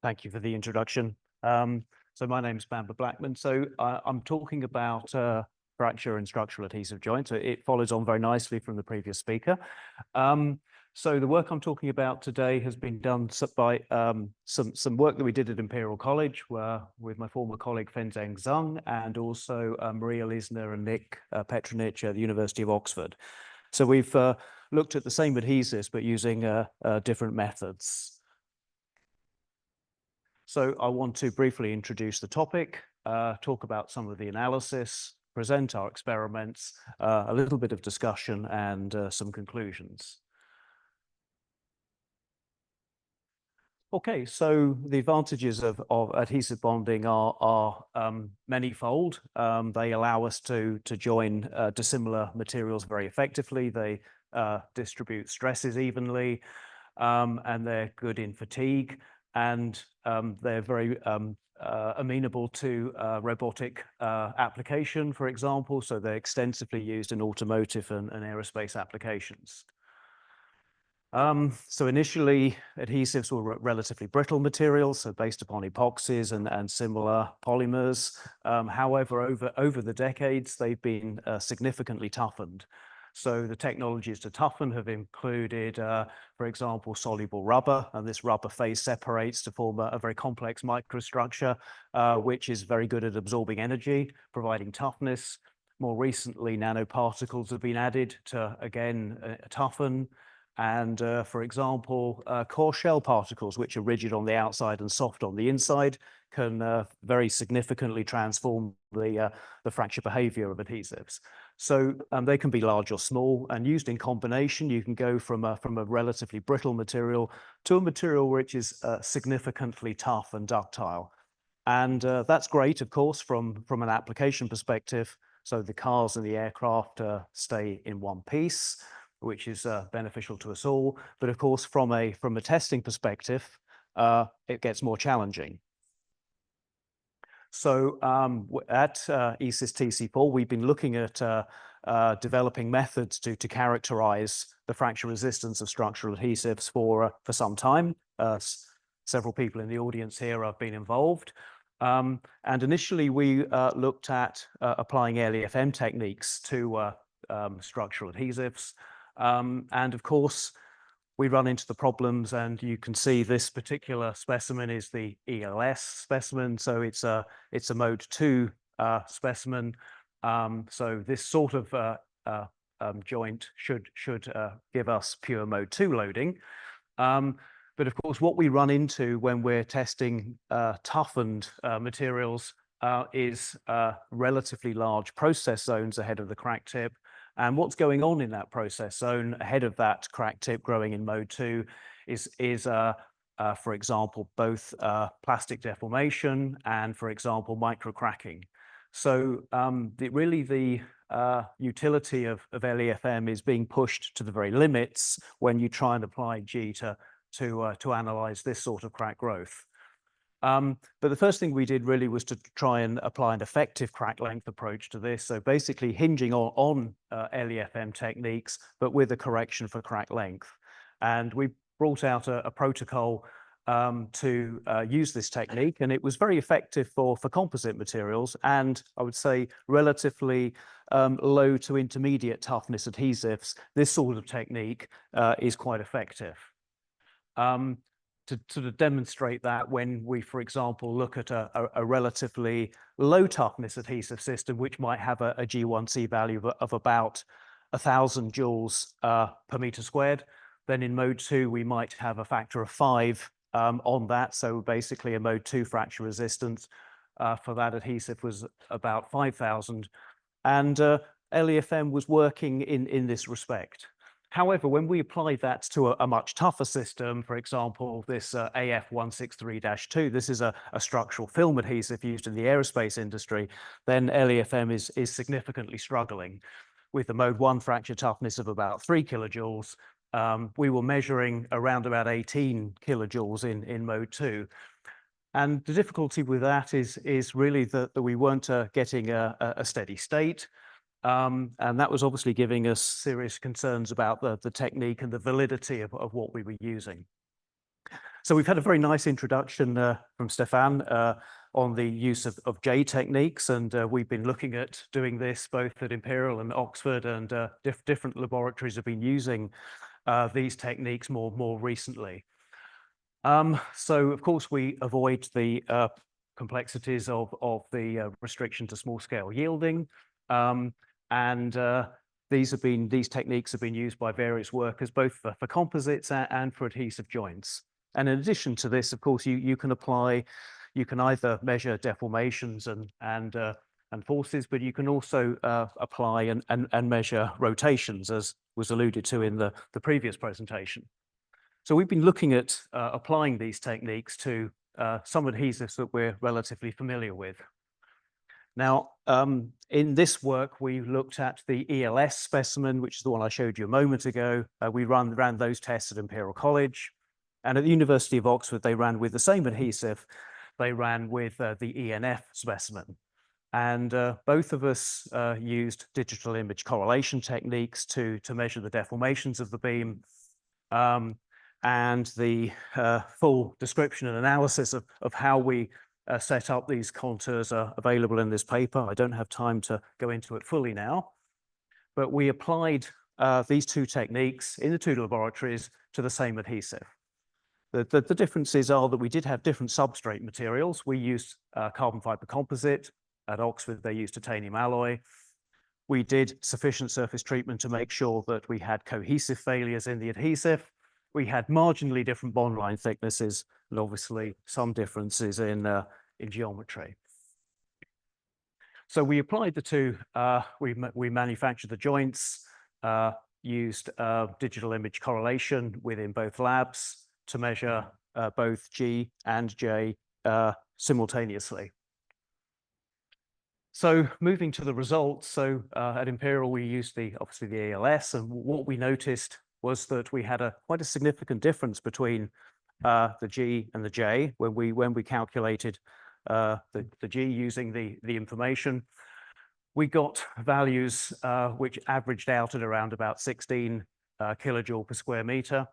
Thank you for the introduction. So my name's Bamber Blackman. So I'm talking about fracture and structural adhesive joints. So it follows on very nicely from the previous speaker. So the work I'm talking about today has been done by some work that we did at Imperial College with my former colleague Fengzhen and also Maria Lissner and Nick Petrinic at the University of Oxford. So we've looked at the same adhesives but using different methods. So I want to briefly introduce the topic, talk about some of the analysis, present our experiments, a little bit of discussion and some conclusions. Okay, so the advantages of adhesive bonding are manifold. They allow us to join dissimilar materials very effectively. They distribute stresses evenly, and they're good in fatigue. And they're very amenable to robotic application, for example. So they're extensively used in automotive and aerospace applications. So initially, adhesives were relatively brittle materials, so based upon epoxies and similar polymers. However, over the decades, they've been significantly toughened. So the technologies to toughen have included, for example, soluble rubber, and this rubber phase separates to form a very complex microstructure, which is very good at absorbing energy, providing toughness. More recently, nanoparticles have been added to, again, toughen. And for example, core shell particles, which are rigid on the outside and soft on the inside, can very significantly transform the fracture behavior of adhesives. So they can be large or small, and used in combination, you can go from a relatively brittle material to a material which is significantly tough and ductile. And that's great, of course, from an application perspective. So the cars and the aircraft stay in one piece, which is beneficial to us all. But of course, from a testing perspective, it gets more challenging. So at ESIS TC4, we've been looking at developing methods to characterize the fracture resistance of structural adhesives for some time. Several people in the audience here have been involved. And initially, we looked at applying LEFM techniques to structural adhesives. And of course, we run into the problems, and you can see this particular specimen is the ELS specimen. So it's a mode 2 specimen. So this sort of joint should give us pure mode 2 loading. But of course, what we run into when we're testing toughened materials is relatively large process zones ahead of the crack tip. And what's going on in that process zone ahead of that crack tip growing in mode 2 is for example, both plastic deformation and, for example, micro cracking. So really the utility of LEFM is being pushed to the very limits when you try and apply G to analyze this sort of crack growth. But the first thing we did really was to try and apply an effective crack length approach to this. So basically hinging on LEFM techniques, but with a correction for crack length. And we brought out a protocol to use this technique, and it was very effective for composite materials, and I would say relatively low to intermediate toughness adhesives. This sort of technique is quite effective. To sort of demonstrate that, when we, for example, look at a relatively low toughness adhesive system, which might have a G1C value of about 1,000 joules per meter squared, then in mode 2, we might have a factor of 5 on that. So basically a mode 2 fracture resistance for that adhesive was about 5,000. And LEFM was working in this respect. However, when we applied that to a much tougher system, for example, this AF163-2, this is a structural film adhesive used in the aerospace industry, then LEFM is significantly struggling. With the mode 1 fracture toughness of about 3 kilojoules, we were measuring around about 18 kilojoules in mode 2. And the difficulty with that is really that we weren't getting a steady state. And that was obviously giving us serious concerns about the technique and the validity of what we were using. So we've had a very nice introduction from Stefan on the use of J techniques, and we've been looking at doing this both at Imperial and Oxford, and different laboratories have been using these techniques more recently. So of course we avoid the complexities of the restriction to small scale yielding, and these techniques have been used by various workers both for composites and for adhesive joints. And in addition to this, of course, you can either measure deformations and forces, but you can also apply and measure rotations, as was alluded to in the previous presentation. So we've been looking at applying these techniques to some adhesives that we're relatively familiar with. Now, in this work, we looked at the ELS specimen, which is the one I showed you a moment ago. We ran those tests at Imperial College. And at the University of Oxford, they ran with the same adhesive. They ran with the ENF specimen. And both of us used digital image correlation techniques to measure the deformations of the beam. And the full description and analysis of how we set up these contours are available in this paper. I don't have time to go into it fully now, but we applied these two techniques in the two laboratories to the same adhesive. The differences are that we did have different substrate materials. We used carbon fiber composite. At Oxford, they used titanium alloy. We did sufficient surface treatment to make sure that we had cohesive failures in the adhesive. We had marginally different bond line thicknesses, and obviously some differences in geometry. So we applied the two. We manufactured the joints, used digital image correlation within both labs to measure both G and J simultaneously. So moving to the results, so at Imperial we used obviously the ELS, and what we noticed was that we had quite a significant difference between the G and the J when we calculated the G using the information. We got values which averaged out at around about 16 kilojoule per square meter.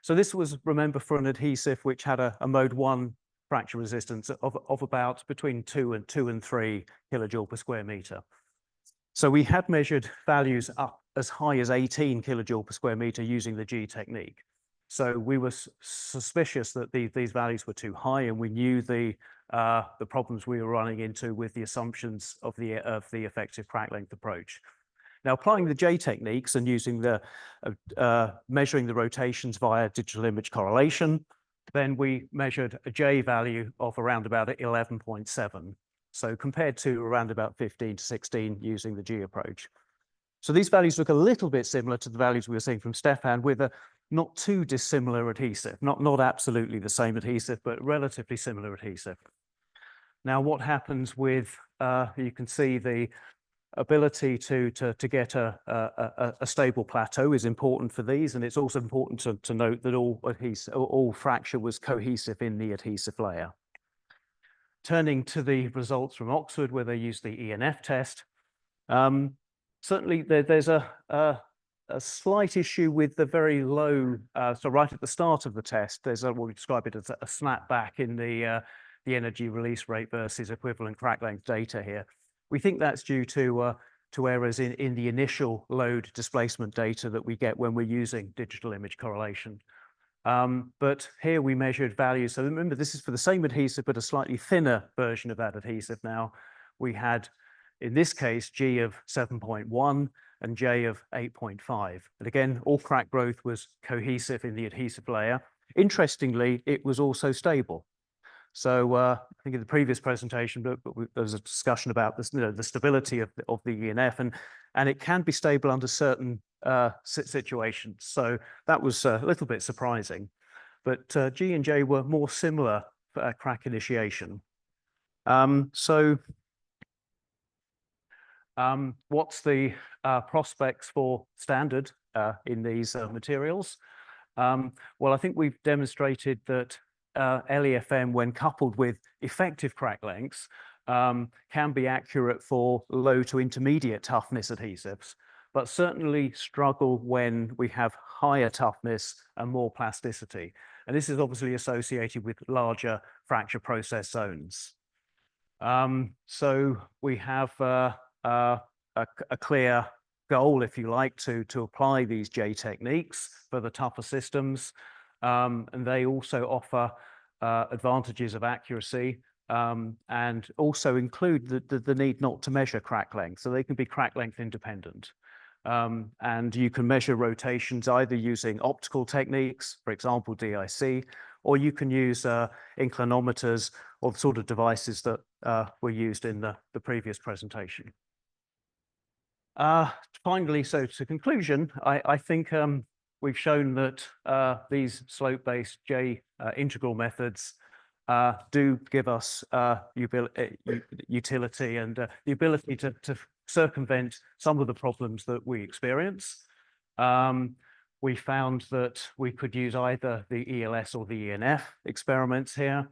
So this was, remember, for an adhesive which had a mode 1 fracture resistance of about between 2 and 3 kilojoule per square meter. So we had measured values up as high as 18 kilojoule per square meter using the G technique. So we were suspicious that these values were too high, and we knew the problems we were running into with the assumptions of the effective crack length approach. Now, applying the J techniques and using measuring the rotations via digital image correlation, then we measured a J value of around about 11.7. So compared to around about 15 to 16 using the G approach. So these values look a little bit similar to the values we were seeing from Stefan, with a not too dissimilar adhesive, not absolutely the same adhesive, but relatively similar adhesive. Now, what happens with, you can see the ability to get a stable plateau is important for these, and it's also important to note that all fracture was cohesive in the adhesive layer. Turning to the results from Oxford, where they used the ENF test, certainly there's a slight issue with the very low, so right at the start of the test, there's what we describe it as a snapback in the energy release rate versus equivalent crack length data here. We think that's due to errors in the initial load displacement data that we get when we're using digital image correlation. But here we measured values. So remember, this is for the same adhesive, but a slightly thinner version of that adhesive. Now, we had, in this case, G of 7.1 and J of 8.5. And again, all crack growth was cohesive in the adhesive layer. Interestingly, it was also stable. So I think in the previous presentation, there was a discussion about this, the stability of the ENF, and it can be stable under certain situations. So that was a little bit surprising. But G and J were more similar for crack initiation. What's the prospects for standard in these materials? Well, I think we've demonstrated that LEFM, when coupled with effective crack lengths, can be accurate for low to intermediate toughness adhesives. but certainly struggle when we have higher toughness and more plasticity. And this is obviously associated with larger fracture process zones. So we have a clear goal, if you like, to apply these J techniques for the tougher systems. And they also offer advantages of accuracy, and also include the need not to measure crack length. So they can be crack length independent. And you can measure rotations either using optical techniques, for example, DIC, or you can use inclinometers or the sort of devices that were used in the previous presentation. Finally, so to conclusion, I think we've shown that these slope-based J integral methods do give us utility and the ability to circumvent some of the problems that we experience. We found that we could use either the ELS or the ENF experiments here.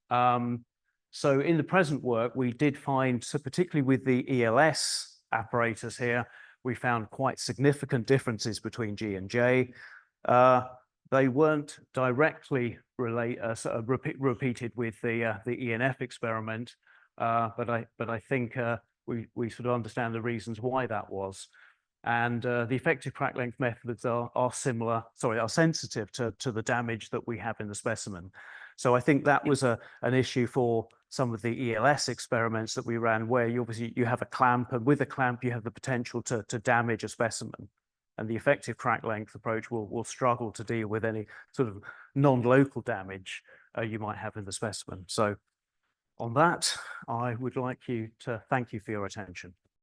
So in the present work, we did find, so particularly with the ELS apparatus here, we found quite significant differences between G and J. They weren't directly repeated with the ENF experiment, but I think we sort of understand the reasons why that was. And the effective crack length methods are sensitive to the damage that we have in the specimen. So I think that was an issue for some of the ELS experiments that we ran, where you obviously have a clamp, and with a clamp you have the potential to damage a specimen. And the effective crack length approach will struggle to deal with any sort of non-local damage you might have in the specimen. So on that, I would like to thank you for your attention.